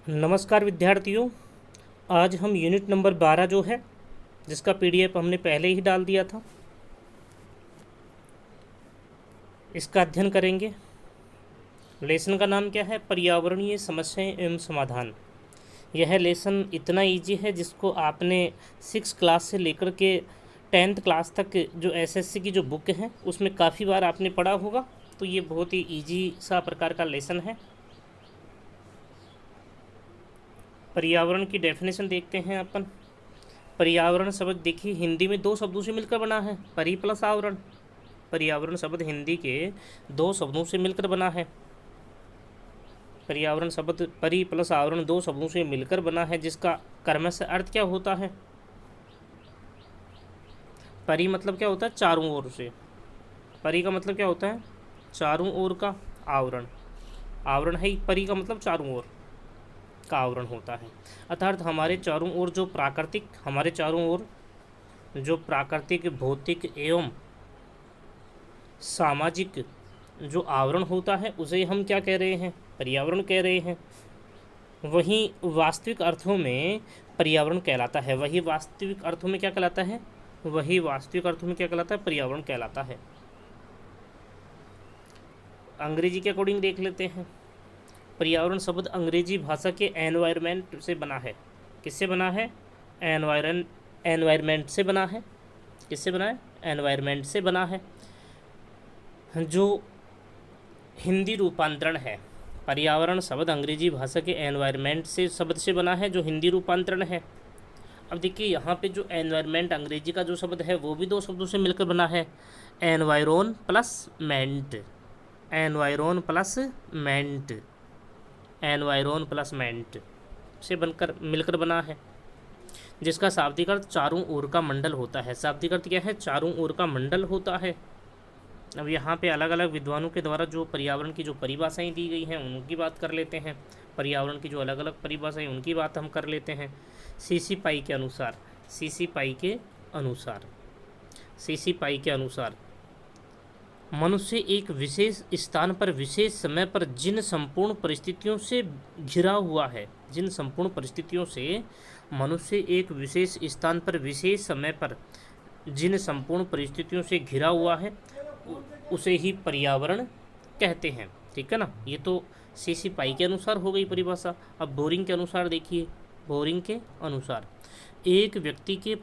नमस्कार विद्यार्थियों। आज हम यूनिट नंबर 12 जो है, जिसका पीडीएफ हमने पहले ही डाल दिया था, इसका अध्ययन करेंगे। लेसन का नाम क्या है? पर्यावरणीय समस्याएं एवं समाधान। यह लेसन इतना इजी है जिसको आपने 6 क्लास से लेकर के 10th क्लास तक जो एसएससी की जो बुक है उसमें काफ़ी बार आपने पढ़ा होगा। तो ये बहुत ही इजी सा प्रकार का लेसन है। पर्यावरण की डेफिनेशन देखते हैं अपन। पर्यावरण शब्द देखिए हिंदी में 2 शब्दों से मिलकर बना है, परि प्लस आवरण। पर्यावरण शब्द हिंदी के 2 शब्दों से मिलकर बना है। पर्यावरण शब्द परि प्लस आवरण 2 शब्दों से मिलकर बना है, जिसका कर्मश अर्थ क्या होता है? परि मतलब क्या होता है? चारों ओर से। परि का मतलब क्या होता है? चारों ओर का आवरण। आवरण है, परि का मतलब चारों ओर का आवरण होता है। अर्थात हमारे चारों ओर जो प्राकृतिक भौतिक एवं सामाजिक जो आवरण होता है उसे हम क्या कह रहे हैं? पर्यावरण कह रहे हैं। वहीं वास्तविक अर्थों में पर्यावरण कहलाता है। वही वास्तविक अर्थों में क्या कहलाता है? पर्यावरण कहलाता है। अंग्रेजी के अकॉर्डिंग देख लेते हैं। पर्यावरण शब्द अंग्रेजी भाषा के एनवायरनमेंट से बना है। किससे बना है? एनवायरनमेंट से बना है। किससे बना है? एनवायरनमेंट से बना है, जो हिंदी रूपांतरण है। पर्यावरण शब्द अंग्रेजी भाषा के एनवायरनमेंट से शब्द से बना है, जो हिंदी रूपांतरण है। अब देखिए यहाँ पे जो एनवायरनमेंट अंग्रेजी का जो शब्द है वो भी 2 शब्दों से मिलकर बना है, एनवायरोन प्लस मेंट। एनवायरोन प्लस मेंट, एनवायरोन प्लस मेंट से बनकर मिलकर बना है, जिसका शाब्दिक अर्थ चारों ओर का मंडल होता है। शाब्दिक अर्थ क्या है? चारों ओर का मंडल होता है। अब यहाँ पे अलग अलग विद्वानों के द्वारा जो पर्यावरण की जो परिभाषाएं दी गई हैं उनकी बात कर लेते हैं। पर्यावरण की जो अलग अलग परिभाषाएं उनकी बात हम कर लेते हैं। सीसी पाई के अनुसार मनुष्य एक विशेष स्थान पर विशेष समय पर जिन संपूर्ण परिस्थितियों से घिरा हुआ है, मनुष्य एक विशेष स्थान पर विशेष समय पर जिन संपूर्ण परिस्थितियों से घिरा हुआ है उसे ही पर्यावरण कहते हैं। ठीक है ना? ये तो सीसी पाई के अनुसार हो गई परिभाषा। अब बोरिंग के अनुसार देखिए। बोरिंग के अनुसार एक व्यक्ति के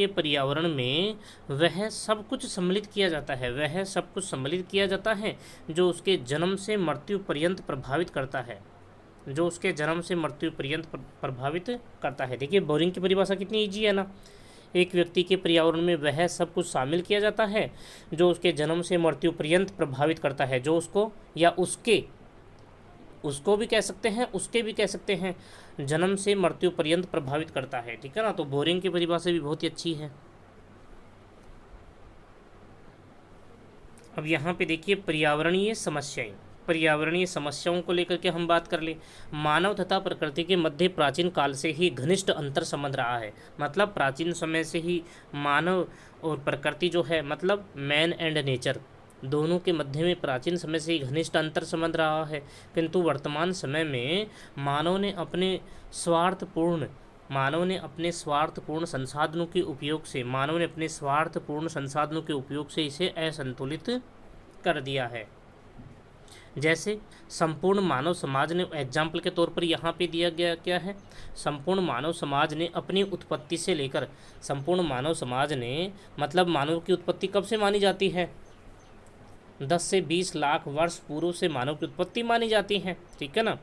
पर्यावरण में वह सब कुछ सम्मिलित किया जाता है जो उसके जन्म से मृत्यु पर्यंत प्रभावित करता है। देखिए बोरिंग की परिभाषा कितनी ईजी है ना। एक व्यक्ति के पर्यावरण में वह सब कुछ शामिल किया जाता है जो उसके जन्म से मृत्यु पर्यंत प्रभावित करता है, जो उसको या उसको भी कह सकते हैं, उसके भी कह सकते हैं, जन्म से मृत्यु पर्यंत प्रभावित करता है। ठीक है ना? तो बोरिंग की परिभाषा भी बहुत ही अच्छी है। अब यहाँ पे देखिए पर्यावरणीय समस्याओं को लेकर के हम बात कर ले। मानव तथा प्रकृति के मध्य प्राचीन काल से ही घनिष्ठ अंतर संबंध रहा है। मतलब प्राचीन समय से ही मानव और प्रकृति जो है, मतलब मैन एंड नेचर, दोनों के मध्य में प्राचीन समय से ही घनिष्ठ अंतर संबंध रहा है। किंतु वर्तमान समय में मानव ने अपने स्वार्थपूर्ण संसाधनों के उपयोग से इसे असंतुलित कर दिया है। जैसे संपूर्ण मानव समाज ने, एग्जाम्पल के तौर पर यहाँ पे दिया गया क्या है? संपूर्ण मानव समाज ने अपनी उत्पत्ति से लेकर, मतलब मानव की उत्पत्ति कब से मानी जाती है? 10 से 20 लाख वर्ष पूर्व से मानव की उत्पत्ति मानी जाती है। ठीक है ना?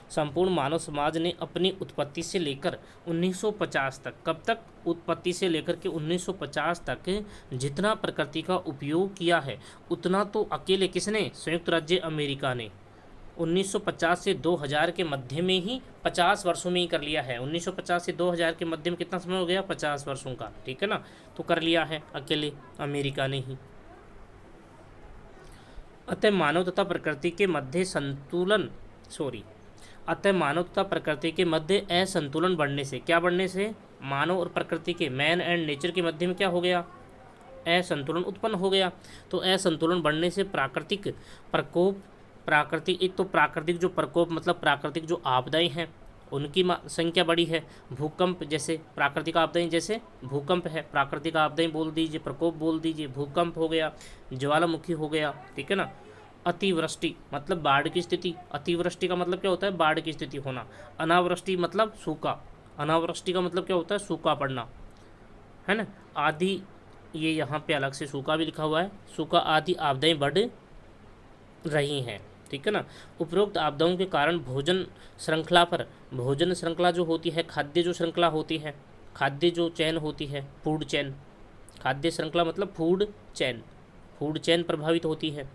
संपूर्ण मानव समाज ने अपनी उत्पत्ति से लेकर 1950 तक, कब तक? उत्पत्ति से लेकर के 1950 तक जितना प्रकृति का उपयोग किया है उतना तो अकेले किसने? संयुक्त राज्य अमेरिका ने 1950 से 2000 के मध्य में ही 50 वर्षों में ही कर लिया है। 1950 से 2000 के मध्य में कितना समय हो गया? 50 वर्षों का। ठीक है ना? तो कर लिया है अकेले अमेरिका ने ही। अतः मानव तथा प्रकृति के मध्य असंतुलन बढ़ने से, क्या बढ़ने से? मानव और प्रकृति के, मैन एंड नेचर के मध्य में क्या हो गया? असंतुलन उत्पन्न हो गया। तो असंतुलन बढ़ने से प्राकृतिक प्रकोप प्राकृतिक, एक तो प्राकृतिक जो प्रकोप मतलब प्राकृतिक जो आपदाएं हैं उनकी संख्या बड़ी है। भूकंप जैसे प्राकृतिक आपदाएं, जैसे भूकंप है, प्राकृतिक आपदाएं बोल दीजिए, प्रकोप बोल दीजिए, भूकंप हो गया, ज्वालामुखी हो गया, ठीक है ना। अतिवृष्टि मतलब बाढ़ की स्थिति, अतिवृष्टि का मतलब क्या होता है, बाढ़ की स्थिति होना। अनावृष्टि मतलब सूखा, अनावृष्टि का मतलब क्या होता है, सूखा पड़ना, है ना। आदि, ये यहाँ पे अलग से सूखा भी लिखा हुआ है, सूखा आदि आपदाएं बढ़ रही हैं, ठीक है ना। उपरोक्त आपदाओं के कारण भोजन श्रृंखला पर, भोजन श्रृंखला जो होती है, खाद्य जो श्रृंखला होती है, खाद्य जो चैन होती है, फूड चैन, खाद्य श्रृंखला मतलब फूड चैन, फूड चैन प्रभावित होती है।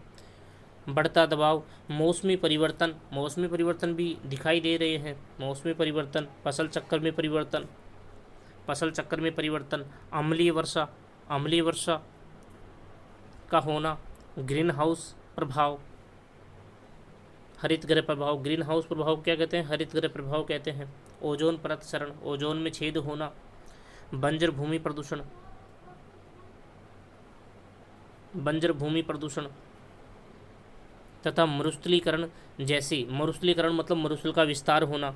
बढ़ता दबाव, मौसमी परिवर्तन, मौसमी परिवर्तन भी दिखाई दे रहे हैं, मौसमी परिवर्तन, फसल चक्कर में परिवर्तन, फसल चक्कर में परिवर्तन, अम्लीय वर्षा, अम्लीय वर्षा का होना, ग्रीन हाउस प्रभाव, हरित गृह प्रभाव, ग्रीन हाउस प्रभाव क्या कहते हैं, हरित गृह प्रभाव कहते हैं। ओजोन परत क्षरण, ओजोन में छेद होना, बंजर भूमि प्रदूषण, बंजर भूमि प्रदूषण तथा मरुस्थलीकरण, जैसे मरुस्थलीकरण मतलब मरुस्थल का विस्तार होना,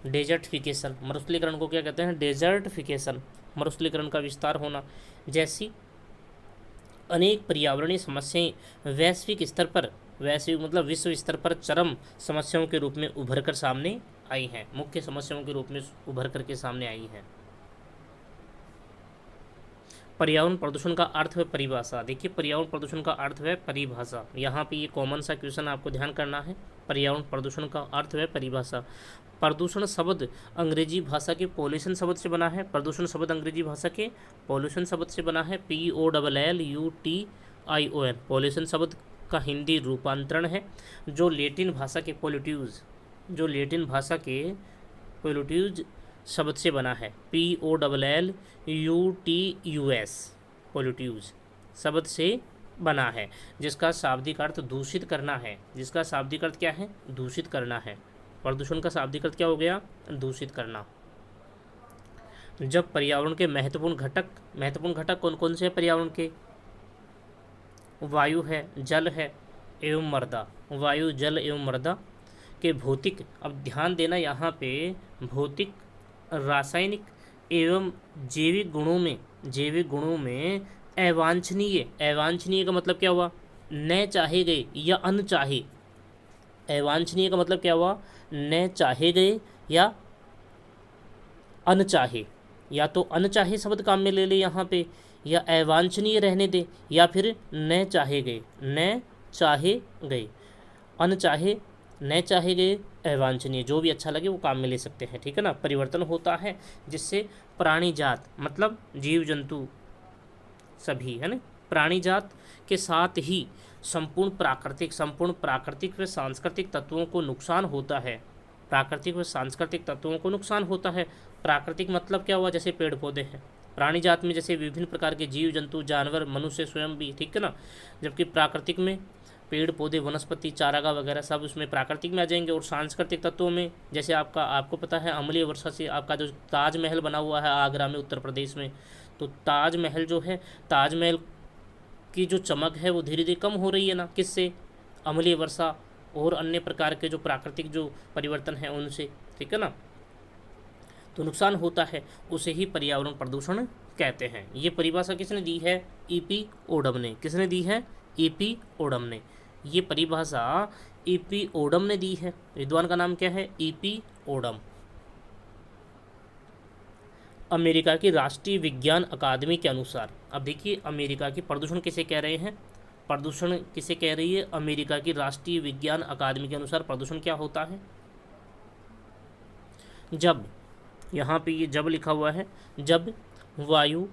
डेजर्टिफिकेशन, मरुस्थलीकरण को क्या कहते हैं, डेजर्टिफिकेशन, मरुस्थलीकरण का विस्तार होना, जैसी अनेक पर्यावरणीय समस्याएं वैश्विक स्तर पर, वैश्विक मतलब विश्व स्तर पर चरम समस्याओं के रूप में उभर कर सामने आई हैं, मुख्य समस्याओं के रूप में उभर कर के सामने आई हैं। पर्यावरण प्रदूषण का अर्थ व परिभाषा, देखिए पर्यावरण प्रदूषण का अर्थ व परिभाषा, यहाँ पे ये कॉमन सा क्वेश्चन आपको ध्यान करना है। पर्यावरण प्रदूषण का अर्थ व परिभाषा। प्रदूषण शब्द अंग्रेजी भाषा के पॉल्यूशन शब्द से बना है, प्रदूषण शब्द अंग्रेजी भाषा के पॉल्यूशन शब्द से बना है, POLLUTION, पॉल्यूशन शब्द का हिंदी रूपांतरण है, जो लैटिन भाषा के पोल्यूट्यूज, जो लैटिन भाषा के पोल्यूट्यूज शब्द से बना है, POLLUTUS, पोल्यूट्यूज शब्द से बना है, जिसका शाब्दिक अर्थ दूषित करना है, जिसका शाब्दिक अर्थ क्या है, दूषित करना है। प्रदूषण का शाब्दिक अर्थ क्या हो गया, दूषित करना। जब पर्यावरण के महत्वपूर्ण घटक कौन कौन से हैं पर्यावरण के, वायु है, जल है एवं मृदा, वायु जल एवं मृदा के भौतिक, अब ध्यान देना यहाँ पे, भौतिक, रासायनिक एवं जैविक गुणों में अवांछनीय, अवांछनीय का मतलब क्या हुआ, न चाहे गए या अनचाहे, अवांछनीय का मतलब क्या हुआ, न चाहे गए या अनचाहे, या तो अनचाहे शब्द काम में ले ले यहाँ पे, या अवांछनीय रहने दे, या फिर न चाहे गए, न चाहे गए, अनचाहे, न चाहे गए, अवांछनीय, जो भी अच्छा लगे वो काम में ले सकते हैं, ठीक है ना। परिवर्तन होता है जिससे प्राणी जात मतलब जीव जंतु सभी, है ना, प्राणी जात के साथ ही संपूर्ण प्राकृतिक व सांस्कृतिक तत्वों को नुकसान होता है, प्राकृतिक व सांस्कृतिक तत्वों को नुकसान होता है। प्राकृतिक मतलब क्या हुआ, जैसे पेड़ पौधे हैं, प्राणी जात में जैसे विभिन्न प्रकार के जीव जंतु, जानवर, मनुष्य स्वयं भी, ठीक है ना। जबकि प्राकृतिक में पेड़ पौधे, वनस्पति, चारागाह वगैरह सब उसमें प्राकृतिक में आ जाएंगे। और सांस्कृतिक तत्वों में जैसे आपको पता है अम्लीय वर्षा से आपका जो ताजमहल बना हुआ है आगरा में, उत्तर प्रदेश में, तो ताजमहल जो है, ताजमहल की जो चमक है वो धीरे धीरे कम हो रही है ना, किससे, अम्लीय वर्षा और अन्य प्रकार के जो प्राकृतिक जो परिवर्तन हैं उनसे, ठीक है ना। तो नुकसान होता है, उसे ही पर्यावरण प्रदूषण कहते हैं। ये परिभाषा किसने दी है, E.P. ओडम ने। किसने दी है, E.P. ओडम ने। ये परिभाषा E.P. ओडम ने दी है। विद्वान का नाम क्या है, E.P. ओडम। अमेरिका की राष्ट्रीय विज्ञान अकादमी के अनुसार, अब देखिए अमेरिका की प्रदूषण किसे कह रहे हैं, प्रदूषण किसे कह रही है, अमेरिका की राष्ट्रीय विज्ञान अकादमी के अनुसार प्रदूषण क्या होता है, जब, यहाँ पे ये जब लिखा हुआ है, जब वायु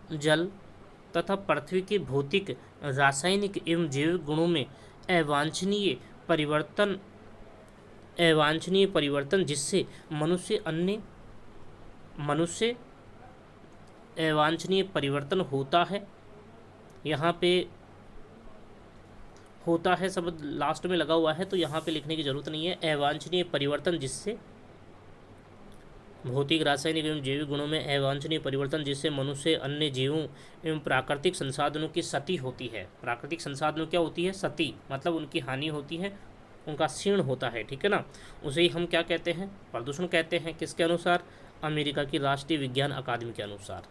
जल तथा पृथ्वी के भौतिक, रासायनिक एवं जैविक गुणों में अवांछनीय परिवर्तन जिससे मनुष्य अवांछनीय परिवर्तन होता है, यहाँ पे होता है शब्द लास्ट में लगा हुआ है तो यहाँ पे लिखने की ज़रूरत नहीं है। अवांछनीय परिवर्तन जिससे भौतिक, रासायनिक एवं जैविक गुणों में अवांछनीय परिवर्तन जिससे मनुष्य, अन्य जीवों एवं प्राकृतिक संसाधनों की क्षति होती है। प्राकृतिक संसाधनों क्या होती है? क्षति, मतलब उनकी हानि होती है, उनका क्षीण होता है, ठीक है ना। उसे ही हम क्या कहते हैं? प्रदूषण कहते हैं। किसके अनुसार? अमेरिका की राष्ट्रीय विज्ञान अकादमी के अनुसार।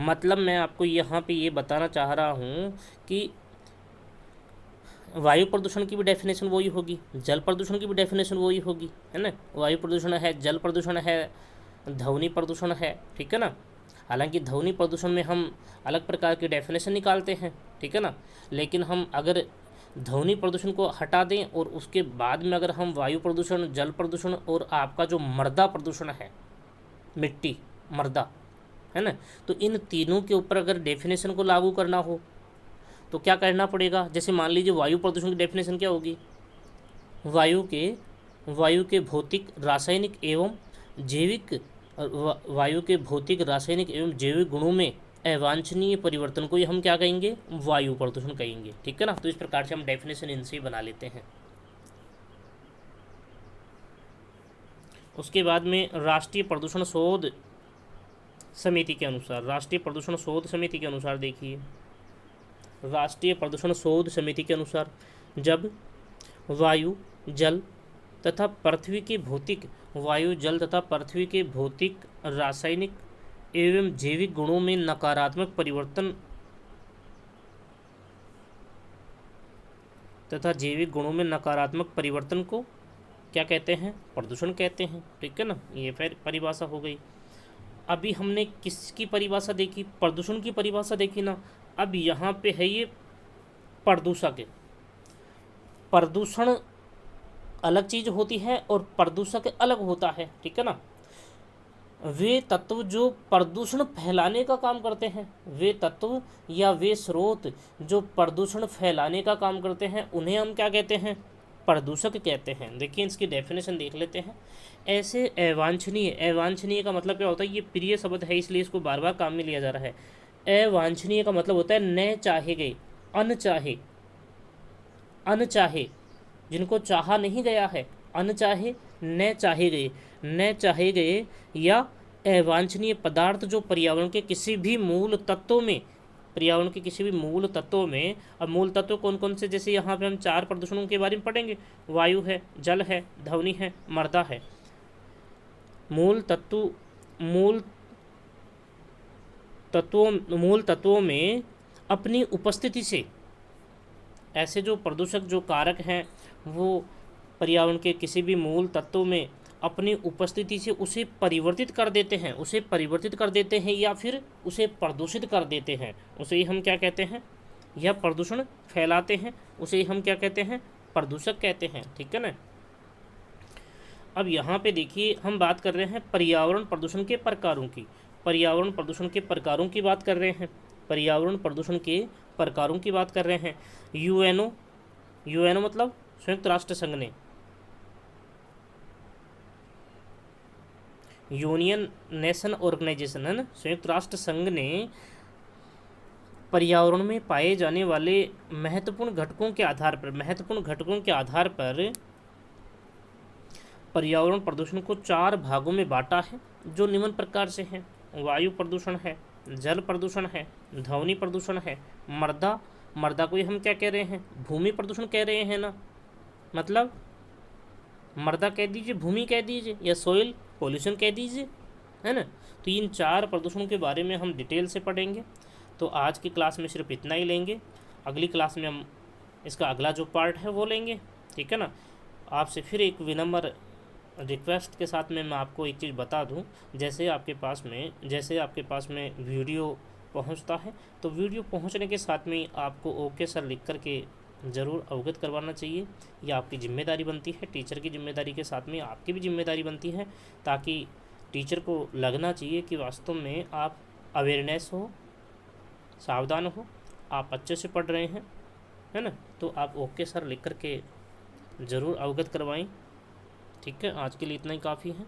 मतलब मैं आपको यहाँ पे ये बताना चाह रहा हूँ कि वायु प्रदूषण की भी डेफिनेशन वही होगी, जल प्रदूषण की भी डेफिनेशन वही होगी, है ना। वायु प्रदूषण है, जल प्रदूषण है, ध्वनि प्रदूषण है, ठीक है ना। हालांकि ध्वनि प्रदूषण में हम अलग प्रकार की डेफिनेशन निकालते हैं, ठीक है ना। लेकिन हम अगर ध्वनि प्रदूषण को हटा दें और उसके बाद में अगर हम वायु प्रदूषण, जल प्रदूषण और आपका जो मृदा प्रदूषण है, मिट्टी, मृदा, है ना, तो इन तीनों के ऊपर अगर डेफिनेशन को लागू करना हो तो क्या करना पड़ेगा? जैसे मान लीजिए वायु प्रदूषण की डेफिनेशन क्या होगी? वायु के भौतिक, रासायनिक एवं जैविक वायु के भौतिक, रासायनिक एवं जैविक गुणों में अवांछनीय परिवर्तन को ही हम क्या कहेंगे? वायु प्रदूषण कहेंगे, ठीक है ना। तो इस प्रकार से हम डेफिनेशन इनसे ही बना लेते हैं। उसके बाद में राष्ट्रीय प्रदूषण शोध समिति के अनुसार, राष्ट्रीय प्रदूषण शोध समिति के अनुसार देखिए, राष्ट्रीय प्रदूषण शोध समिति के अनुसार जब वायु, जल तथा पृथ्वी के भौतिक, वायु, जल तथा पृथ्वी के भौतिक, रासायनिक एवं जैविक गुणों में नकारात्मक परिवर्तन तथा जैविक गुणों में नकारात्मक परिवर्तन को क्या कहते हैं? प्रदूषण कहते हैं, ठीक है ना। ये फिर परिभाषा हो गई। अभी हमने किसकी परिभाषा देखी? प्रदूषण की परिभाषा देखी ना। अब यहाँ पे है ये प्रदूषक। प्रदूषण अलग चीज़ होती है और प्रदूषक अलग होता है, ठीक है ना। वे तत्व जो प्रदूषण फैलाने का काम करते हैं, वे तत्व या वे स्रोत जो प्रदूषण फैलाने का काम करते हैं, उन्हें हम क्या कहते हैं? प्रदूषक कहते हैं। देखिए इसकी डेफिनेशन देख लेते हैं। ऐसे अवांछनीय, अवांछनीय का मतलब क्या होता है? ये प्रिय शब्द है इसलिए इसको बार बार काम में लिया जा रहा है। अवांछनीय का मतलब होता है न चाहे गए, अनचाहे, अनचाहे, जिनको चाहा नहीं गया है, अनचाहे, न चाहे गए, न चाहे गए या अवांछनीय पदार्थ जो पर्यावरण के किसी भी मूल तत्वों में, पर्यावरण के किसी भी मूल तत्वों में, अब मूल तत्व कौन कौन से? जैसे यहाँ पे हम 4 प्रदूषणों के बारे में पढ़ेंगे, वायु है, जल है, ध्वनि है, मृदा है। मूल तत्वों में अपनी उपस्थिति से ऐसे जो प्रदूषक, जो कारक हैं, वो पर्यावरण के किसी भी मूल तत्वों में अपनी उपस्थिति से उसे परिवर्तित कर देते हैं, उसे परिवर्तित कर देते हैं या फिर उसे प्रदूषित कर देते हैं, उसे ही हम क्या कहते हैं? यह प्रदूषण फैलाते हैं, उसे ही हम क्या कहते हैं? प्रदूषक कहते हैं, ठीक है ना। अब यहाँ पे देखिए हम बात कर रहे हैं पर्यावरण प्रदूषण के प्रकारों की, पर्यावरण प्रदूषण के प्रकारों की बात कर रहे हैं, पर्यावरण प्रदूषण के प्रकारों की बात कर रहे हैं। यूएनओ मतलब संयुक्त राष्ट्र संघ ने, यूनियन नेशन ऑर्गेनाइजेशन, है ना, संयुक्त राष्ट्र संघ ने पर्यावरण में पाए जाने वाले महत्वपूर्ण घटकों के आधार पर पर्यावरण प्रदूषण को 4 भागों में बांटा है, जो निम्न प्रकार से हैं। वायु प्रदूषण है, जल प्रदूषण है, ध्वनि प्रदूषण है, मृदा को ही हम क्या कह रहे हैं? भूमि प्रदूषण कह रहे हैं ना। मतलब मृदा कह दीजिए, भूमि कह दीजिए, या सॉइल पोल्यूशन कह दीजिए, है ना। तो इन 4 प्रदूषणों के बारे में हम डिटेल से पढ़ेंगे। तो आज की क्लास में सिर्फ इतना ही लेंगे, अगली क्लास में हम इसका अगला जो पार्ट है वो लेंगे, ठीक है ना। आपसे फिर एक विनम्र रिक्वेस्ट के साथ में मैं आपको एक चीज़ बता दूं, जैसे आपके पास में वीडियो पहुंचता है, तो वीडियो पहुंचने के साथ में आपको ओके सर लिख कर के ज़रूर अवगत करवाना चाहिए। यह आपकी जिम्मेदारी बनती है, टीचर की जिम्मेदारी के साथ में आपकी भी जिम्मेदारी बनती है, ताकि टीचर को लगना चाहिए कि वास्तव में आप अवेयरनेस हो, सावधान हो, आप अच्छे से पढ़ रहे हैं, है ना। तो आप ओके सर लिख कर के ज़रूर अवगत करवाएं, ठीक है। आज के लिए इतना ही काफ़ी है।